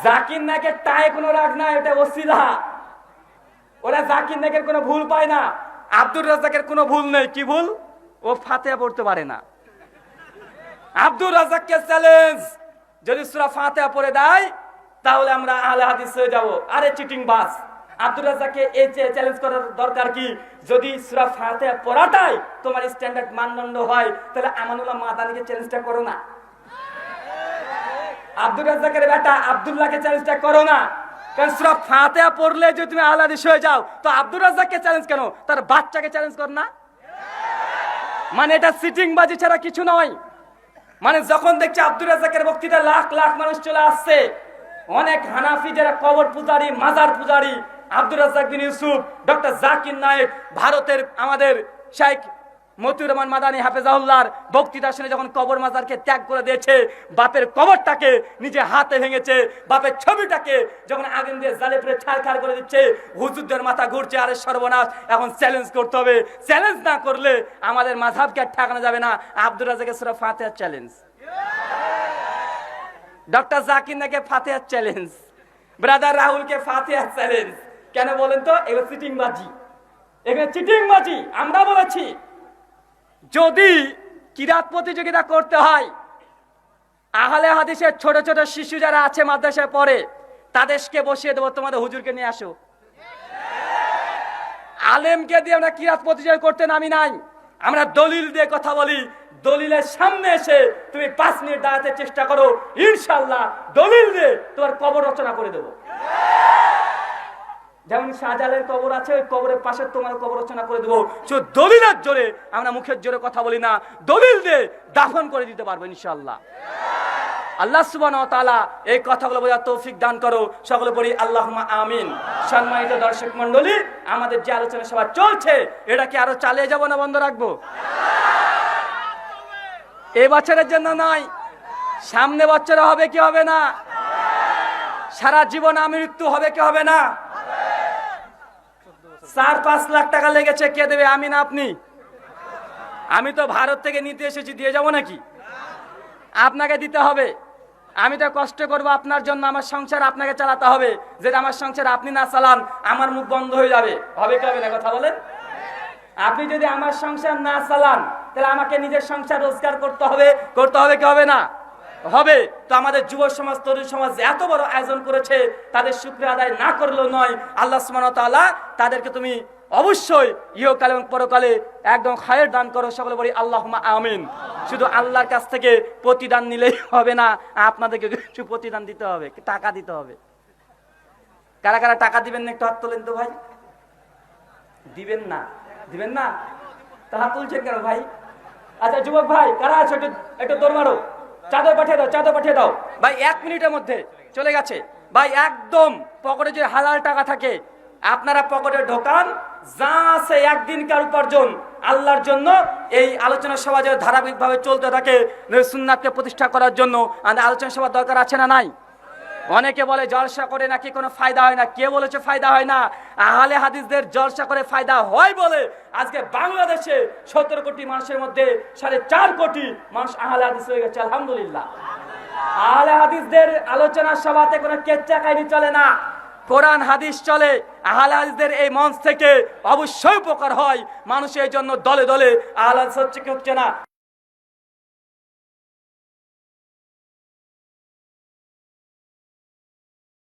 জাকির নায়কের টায়ে কোনো রাগ নাই, ওটা ওসিলা। ওরা জাকির নায়কের কোনো ভুল পায় না, আব্দুর রাজ্জাকের কোনো ভুল নেই। কি ভুল? ও ফাতিহা পড়তে পারে না। আব্দুর রাজ্জাককে চ্যালেঞ্জ, যদি সূরা ফাতিহা পড়ে দেয় তাহলে আমরা আহলে হাদিস হয়ে যাব। আরে চিটিং বাস, আব্দুর রাজ্জাককে এই চ্যালেঞ্জ করার দরকার কি? যদি সূরা ফাতিহা পড়াটাই তোমার স্ট্যান্ডার্ড মানদণ্ড হয়, তাহলে আমানুল্লাহ মাদানিকে চ্যালেঞ্জটা করো না। আব্দুর রাজ্জাকের বেটা আব্দুল্লাহকে চ্যালেঞ্জটা করো না। কারণ সূরা ফাতিহা পড়লে যদি তুমি আহলে হাদিস হয়ে যাও, তো আব্দুর রাজ্জাককে চ্যালেঞ্জ কেন? তার বাচ্চাকে চ্যালেঞ্জ কর না। মানে এটা সিটিং বাজি ছাড়া কিছু নয়। মানে যখন দেখছে আব্দুর রাজ্জাকের বক্তৃতা লাখ লাখ মানুষ চলে আসছে, অনেক হানাফি যারা কবর পূজারী, মাজার পূজারী, আব্দুর রাজ্জাক বিন ইউসুফ, ডক্টর জাকির নায়েক, ভারতের আমাদের শেখ মতিউর রহমান মাদানী হাফেজাহুল্লাহর বক্তৃতা শুনে যখন কবর মাজারকে ত্যাগ করে দিয়েছে, বাপের কবরটাকে নিজে হাতে ভেঙেছে, বাপের ছবিটাকে যখন আগুন দিয়ে জ্বালে পুড়ে ছারখার করে দিচ্ছে, হুজুরদের মাথা ঘুরছে। আরে সর্বনাশ, এখন চ্যালেঞ্জ করতে হবে। চ্যালেঞ্জ না করলে আমাদের মাযহাবকে আর ঠেকানো যাবে না। আব্দুর রাজ্জাকের সূরা ফাতিহার চ্যালেঞ্জ, ডক্টর জাকির নায়কের ফাতিহার চ্যালেঞ্জ, ব্রাদার রাহুলকে ফাতিহার চ্যালেঞ্জ। কেন বলেন তো? এগুলো চিটিংবাজি, এখানে চিটিংবাজি। আমরা বলেছি যদি কিরাত প্রতিযোগিতা করতে হয়, আহলে হাদিসের ছোট ছোট শিশু যারা আছে মাদ্রাসায় পড়ে, তাদেরকে বসিয়ে দেবো, তোমাদের হুজুরকে নিয়ে আসো। আলেমকে দিয়ে আমরা কিরাত প্রতিযোগিতা করতে নামি নাই, আমরা দলিল দিয়ে কথা বলি। দলিলের সামনে এসে তুমি 5 মিনিট দাঁড়াতে চেষ্টা করো, ইনশাআল্লাহ দলিল দিয়ে তোমার কবর রচনা করে দেবো। যেমন শাহজালালের কবর আছে, ওই কবরের পাশে তোমার কবর রচনা করে দেবো। দলিলের জোরে, আমরা মুখের জোরে কথা বলি না, দলিল দিয়ে দাফন করে দিতে পারবো ইনশাআল্লাহ। আল্লাহ সুবহানাহু ওয়া তাআলা এই কথাগুলো বোঝার তৌফিক দান করো। সকলে বলি আল্লাহুম্মা আমিন। সম্মানিত দর্শক মণ্ডলী, আমাদের যে আলোচনা সভা চলছে, এটা কি আরো চালিয়ে যাব না বন্ধ রাখবো? এই বছরের জন্য নয়, সামনে বছরে হবে কি হবে না? সারা জীবন আমৃত্যু হবে কি হবে না? 4-5 লাখ টাকা লেগেছে, কে দেবে? আমি না আপনি? আমি তো ভারত থেকে নিতে এসেছি, দিয়ে যাব নাকি? আপনাকে দিতে হবে। আমি তো কষ্ট করবো আপনার জন্য, আমার সংসার আপনাকে চালাতে হবে। যেটা আমার সংসার আপনি না চালান, আমার মুখ বন্ধ হয়ে যাবে। হবে কি হবে না? কথা বলেন। আপনি যদি আমার সংসার না চালান, তাহলে আমাকে নিজের সংসার রোজগার করতে হবে। করতে হবে কি হবে না? হবে। তো আমাদের যুব সমাজ, তরুণ সমাজ এত বড় আয়োজন করেছে, তাদের শুকরিয়া আদায় না করলেও নয়। আল্লাহ সুবহানাহু ওয়া তাআলা তাদেরকে তুমি অবশ্যই ইহকালে এবং পরকালে একদম খায়ের দান করো। সকলে বলি আল্লাহুম্মা আমিন। শুধু আল্লাহর কাছ থেকে প্রতিদান নিলেই হবে না, আপনাদেরকে কিছু প্রতিদান দিতে হবে, টাকা দিতে হবে। কারা কারা টাকা দিবেন না একটু হাত তোলেন তো ভাই। দিবেন না? দিবেন না? তা হাত তুলছেন কেন ভাই? আচ্ছা যুবক ভাই কারা আছো, একটু দৌড় মারো, চাদর পাঠিয়ে দাও, চাদর পাঠিয়ে দাও ভাই। 1 মিনিটের মধ্যে চলে গেছে ভাই। একদম পকেটে যে হালাল টাকা থাকে, আপনারা পকেটে ঢোকান, যা আছে একদিনকার উপার্জন আল্লাহর জন্য। এই আলোচনা সভা যে ধারাবাহিকভাবে চলতে থাকে, সুন্নাতকে প্রতিষ্ঠা করার জন্য আলোচনা সভা দরকার আছে না নাই? অনেকে বলে জলসা করে নাকি কোনো ফায়দা হয় না। কে বলেছে ফায়দা হয় না? আহলে হাদিসদের জলসা করে ফায়দা হয় বলে আজকে বাংলাদেশে 17 কোটি মানুষের মধ্যে 4.5 কোটি মানুষ আহলে হাদিস হয়ে গেছে। আলহামদুলিল্লাহ। আহলে হাদিসদের আলোচনা সভাতে কোনো কেচ্চা কাহিনী চলে না, কোরআন হাদিস চলে। আহলে হাদিসদের এই মঞ্চ থেকে অবশ্যই উপকার হয় মানুষের জন্য। দলে দলে আহলে হাদিস হচ্ছে কি হচ্ছে না?